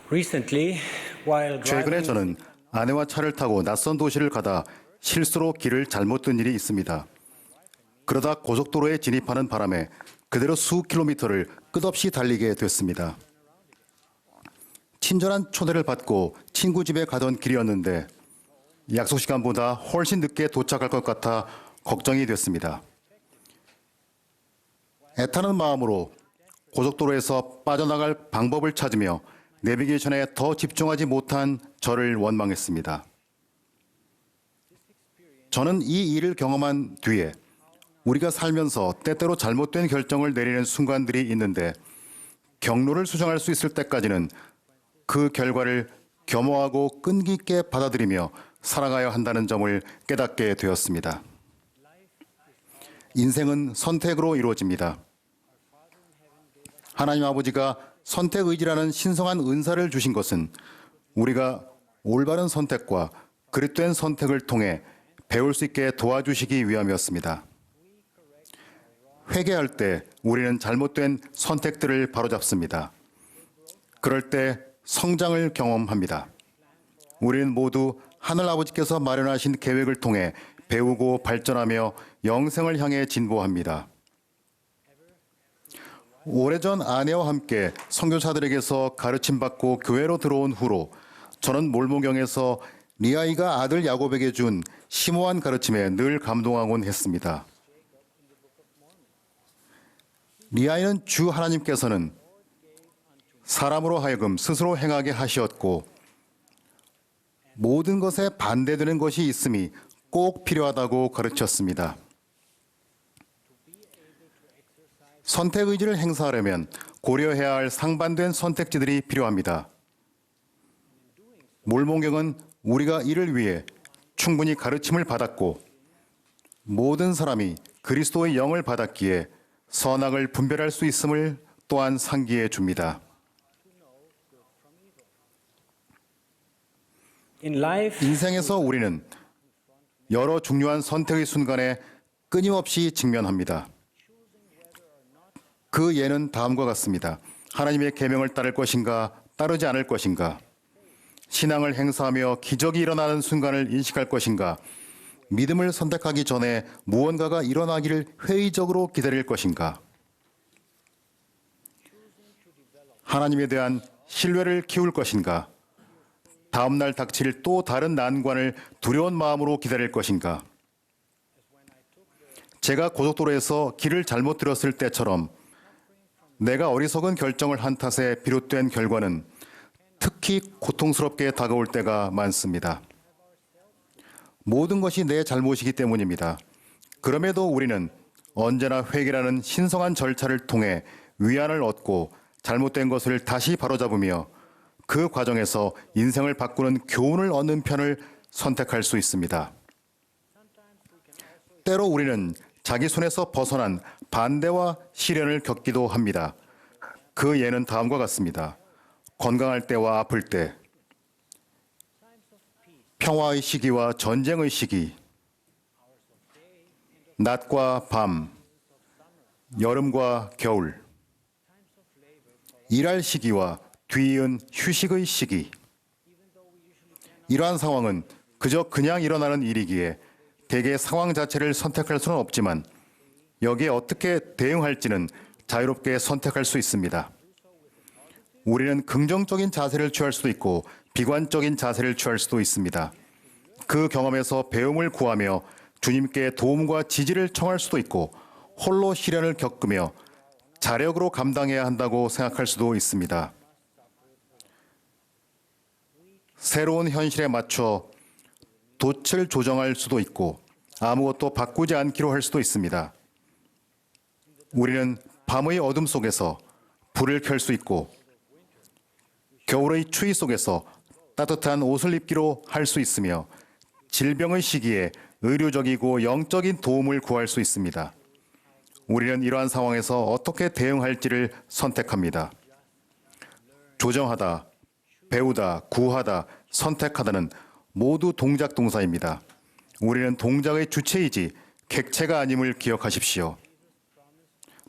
Recently, while 최근에 driving, 저는 아내와 차를 타고 낯선 도시를 가다 실수로 길을 잘못 든 일이 있습니다. 그러다 고속도로에 진입하는 바람에 그대로 수 킬로미터를 끝없이 달리게 됐습니다. 친절한 초대를 받고 친구 집에 가던 길이었는데 약속 시간보다 훨씬 늦게 도착할 것 같아 걱정이 됐습니다. 애타는 마음으로 고속도로에서 빠져나갈 방법을 찾으며 내비게이션에 더 집중하지 못한 저를 원망했습니다. 저는 이 일을 경험한 뒤에 우리가 살면서 때때로 잘못된 결정을 내리는 순간들이 있는데 경로를 수정할 수 있을 때까지는 그 결과를 겸허하고 끈기 있게 받아들이며 살아가야 한다는 점을 깨닫게 되었습니다. 인생은 선택으로 이루어집니다. 하나님 아버지가 선택의지라는 신성한 은사를 주신 것은 우리가 올바른 선택과 그릇된 선택을 통해 배울 수 있게 도와주시기 위함이었습니다. 회개할 때 우리는 잘못된 선택들을 바로잡습니다. 그럴 때 성장을 경험합니다. 우리는 모두 하늘 아버지께서 마련하신 계획을 통해 배우고 발전하며 영생을 향해 진보합니다. 오래전 아내와 함께 선교사들에게서 가르침받고 교회로 들어온 후로 저는 몰모경에서 리아이가 아들 야곱에게 준 심오한 가르침에 늘 감동하곤 했습니다. 리아이는 주 하나님께서는 사람으로 하여금 스스로 행하게 하시었고 모든 것에 반대되는 것이 있음이 꼭 필요하다고 가르쳤습니다. 선택의지를 행사하려면 고려해야 할 상반된 선택지들이 필요합니다. 몰모경은 우리가 이를 위해 충분히 가르침을 받았고 모든 사람이 그리스도의 영을 받았기에 선악을 분별할 수 있음을 또한 상기해 줍니다. in life, 인생에서 우리는 여러 중요한 선택의 순간에 끊임없이 직면합니다. 그 예는 다음과 같습니다. 하나님의 계명을 따를 것인가, 따르지 않을 것인가, 신앙을 행사하며 기적이 일어나는 순간을 인식할 것인가, 믿음을 선택하기 전에 무언가가 일어나기를 회의적으로 기다릴 것인가, 하나님에 대한 신뢰를 키울 것인가, 다음날 닥칠 또 다른 난관을 두려운 마음으로 기다릴 것인가. 제가 고속도로에서 길을 잘못 들었을 때처럼 내가 어리석은 결정을 한 탓에 비롯된 결과는 특히 고통스럽게 다가올 때가 많습니다. 모든 것이 내 잘못이기 때문입니다. 그럼에도 우리는 언제나 회개라는 신성한 절차를 통해 위안을 얻고 잘못된 것을 다시 바로잡으며 그 과정에서 인생을 바꾸는 교훈을 얻는 편을 선택할 수 있습니다. 때로 우리는 자기 손에서 벗어난 반대와 시련을 겪기도 합니다. 그 예는 다음과 같습니다. 건강할 때와 아플 때, 평화의 시기와 전쟁의 시기, 낮과 밤, 여름과 겨울, 일할 시기와 뒤이은 휴식의 시기. 이러한 상황은 그냥 일어나는 일이기에 대개 상황 자체를 선택할 수는 없지만 여기에 어떻게 대응할지는 자유롭게 선택할 수 있습니다. 우리는 긍정적인 자세를 취할 수도 있고 비관적인 자세를 취할 수도 있습니다. 그 경험에서 배움을 구하며 주님께 도움과 지지를 청할 수도 있고 홀로 시련을 겪으며 자력으로 감당해야 한다고 생각할 수도 있습니다. 새로운 현실에 맞춰 돛을 조정할 수도 있고 아무것도 바꾸지 않기로 할 수도 있습니다. 우리는 밤의 어둠 속에서 불을 켤 수 있고 겨울의 추위 속에서 따뜻한 옷을 입기로 할 수 있으며 질병의 시기에 의료적이고 영적인 도움을 구할 수 있습니다. 우리는 이러한 상황에서 어떻게 대응할지를 선택합니다. 조정하다, 배우다, 구하다, 선택하다는 모두 동작 동사입니다. 우리는 동작의 주체이지 객체가 아님을 기억하십시오.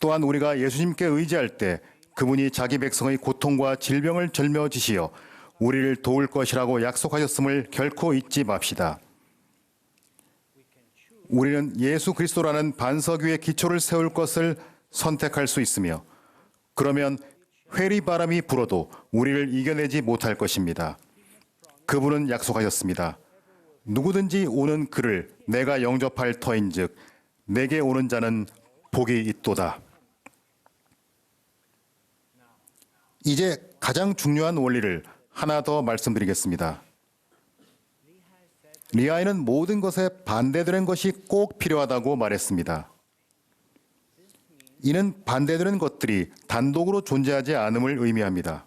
또한 우리가 예수님께 의지할 때 그분이 자기 백성의 고통과 질병을 절며지시어 우리를 도울 것이라고 약속하셨음을 결코 잊지 맙시다. 우리는 예수 그리스도라는 반석 위에 기초를 세울 것을 선택할 수 있으며 그러면 회리바람이 불어도 우리를 이겨내지 못할 것입니다. 그분은 약속하셨습니다. 누구든지 오는 그를 내가 영접할 터인즉 내게 오는 자는 복이 있도다. 이제 가장 중요한 원리를 하나 더 말씀드리겠습니다. 리아이는 모든 것에 반대되는 것이 꼭 필요하다고 말했습니다. 이는 반대되는 것들이 단독으로 존재하지 않음을 의미합니다.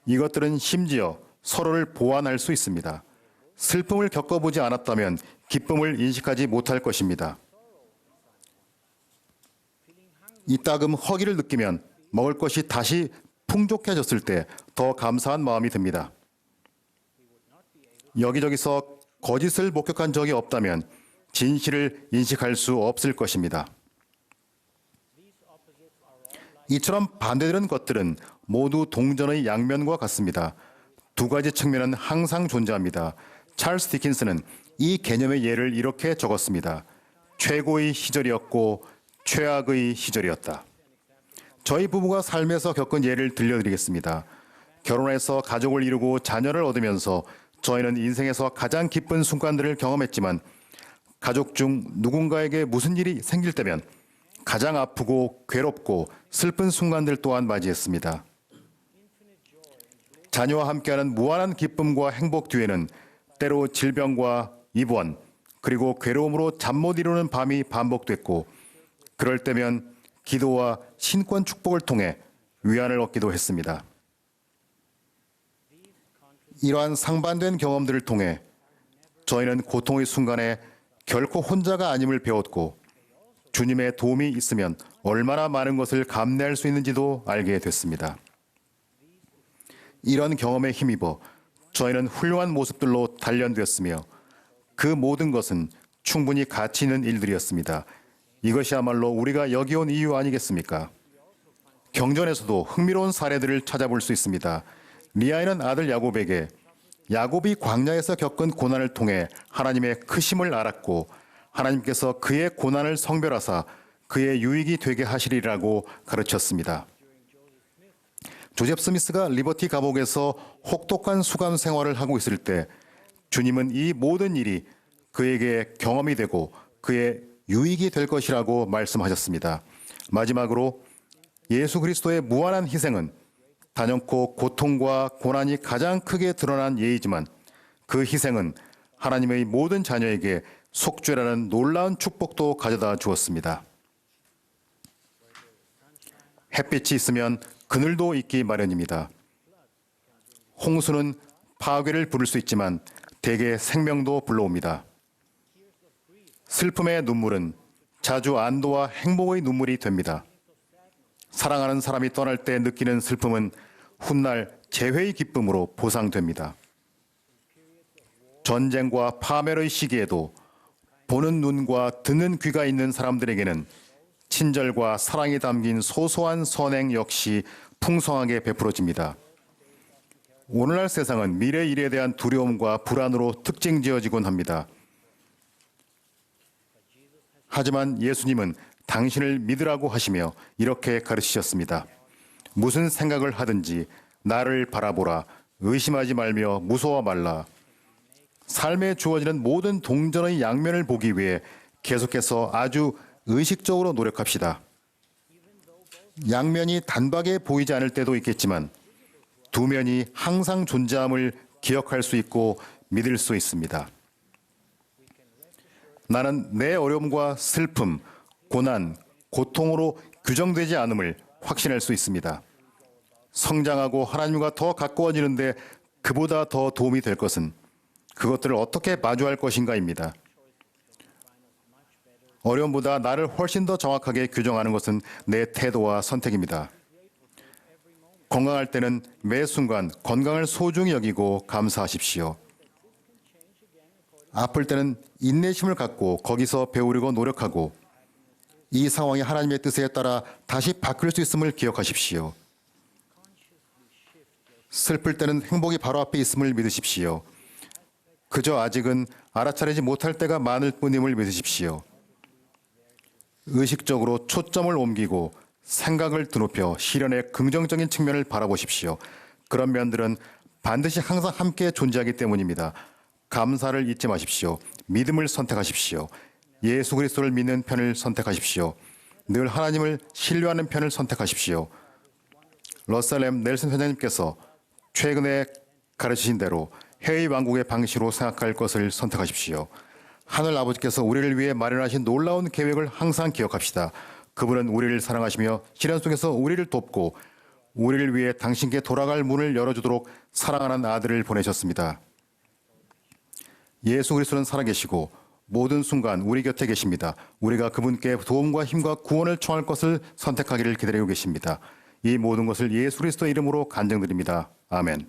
이것들은 심지어 서로를 보완할 수 있습니다. 슬픔을 겪어보지 않았다면 기쁨을 인식하지 못할 것입니다. 이따금 허기를 느끼면 먹을 것이 다시 풍족해졌을 때 더 감사한 마음이 듭니다. 여기저기서 거짓을 목격한 적이 없다면 진실을 인식할 수 없을 것입니다. 이처럼 반대되는 것들은 모두 동전의 양면과 같습니다. 두 가지 측면은 항상 존재합니다. 찰스 디킨스는 이 개념의 예를 이렇게 적었습니다. 최고의 시절이었고 최악의 시절이었다. 저희 부부가 삶에서 겪은 예를 들려드리겠습니다. 결혼해서 가족을 이루고 자녀를 얻으면서 저희는 인생에서 가장 기쁜 순간들을 경험했지만 가족 중 누군가에게 무슨 일이 생길 때면 가장 아프고 괴롭고 슬픈 순간들 또한 맞이했습니다. 자녀와 함께하는 무한한 기쁨과 행복 뒤에는 때로 질병과 입원 그리고 괴로움으로 잠 못 이루는 밤이 반복됐고 그럴 때면 기도와 신권 축복을 통해 위안을 얻기도 했습니다. 이러한 상반된 경험들을 통해 저희는 고통의 순간에 결코 혼자가 아님을 배웠고 주님의 도움이 있으면 얼마나 많은 것을 감내할 수 있는지도 알게 됐습니다. 이런 경험에 힘입어 저희는 훌륭한 모습들로 단련되었으며 그 모든 것은 충분히 가치 있는 일들이었습니다. 이것이야말로 우리가 여기 온 이유 아니겠습니까? 경전에서도 흥미로운 사례들을 찾아볼 수 있습니다. 리아이는 아들 야곱에게 야곱이 광야에서 겪은 고난을 통해 하나님의 크심을 알았고 하나님께서 그의 고난을 성별하사 그의 유익이 되게 하시리라고 가르쳤습니다. 조셉 스미스가 리버티 감옥에서 혹독한 수감 생활을 하고 있을 때 주님은 이 모든 일이 그에게 경험이 되고 그의 유익이 될 것이라고 말씀하셨습니다. 마지막으로 예수 그리스도의 무한한 희생은 단연코 고통과 고난이 가장 크게 드러난 예이지만 그 희생은 하나님의 모든 자녀에게 속죄라는 놀라운 축복도 가져다 주었습니다. 햇빛이 있으면 그늘도 있기 마련입니다. 홍수는 파괴를 부를 수 있지만 대개 생명도 불러옵니다. 슬픔의 눈물은 자주 안도와 행복의 눈물이 됩니다. 사랑하는 사람이 떠날 때 느끼는 슬픔은 훗날 재회의 기쁨으로 보상됩니다. 전쟁과 파멸의 시기에도 보는 눈과 듣는 귀가 있는 사람들에게는 친절과 사랑이 담긴 소소한 선행 역시 풍성하게 베풀어집니다. 오늘날 세상은 미래 일에 대한 두려움과 불안으로 특징지어지곤 합니다. 하지만 예수님은 당신을 믿으라고 하시며 이렇게 가르치셨습니다. 무슨 생각을 하든지 나를 바라보라. 의심하지 말며 무서워 말라. 삶에 주어지는 모든 동전의 양면을 보기 위해 계속해서 아주 의식적으로 노력합시다. 양면이 단박에 보이지 않을 때도 있겠지만 두 면이 항상 존재함을 기억할 수 있고 믿을 수 있습니다. 나는 내 어려움과 슬픔, 고난, 고통으로 규정되지 않음을 확신할 수 있습니다. 성장하고 하나님과 더 가까워지는데 그보다 더 도움이 될 것은 그것들을 어떻게 마주할 것인가입니다. 어려움보다 나를 훨씬 더 정확하게 규정하는 것은 내 태도와 선택입니다. 건강할 때는 매 순간 건강을 소중히 여기고 감사하십시오. 아플 때는 인내심을 갖고 거기서 배우려고 노력하고 이 상황이 하나님의 뜻에 따라 다시 바뀔 수 있음을 기억하십시오. 슬플 때는 행복이 바로 앞에 있음을 믿으십시오. 그저 아직은 알아차리지 못할 때가 많을 뿐임을 믿으십시오. 의식적으로 초점을 옮기고 생각을 드높여 시련의 긍정적인 측면을 바라보십시오. 그런 면들은 반드시 항상 함께 존재하기 때문입니다. 감사를 잊지 마십시오. 믿음을 선택하십시오. 예수 그리스도를 믿는 편을 선택하십시오. 늘 하나님을 신뢰하는 편을 선택하십시오. 러셀 넬슨 회장님께서 최근에 가르치신 대로 해의 왕국의 방식으로 생각할 것을 선택하십시오. 하늘 아버지께서 우리를 위해 마련하신 놀라운 계획을 항상 기억합시다. 그분은 우리를 사랑하시며 시련 속에서 우리를 돕고 우리를 위해 당신께 돌아갈 문을 열어주도록 사랑하는 아들을 보내셨습니다. 예수 그리스도는 살아계시고 모든 순간 우리 곁에 계십니다. 우리가 그분께 도움과 힘과 구원을 청할 것을 선택하기를 기다리고 계십니다. 이 모든 것을 예수 그리스도의 이름으로 간증드립니다. 아멘.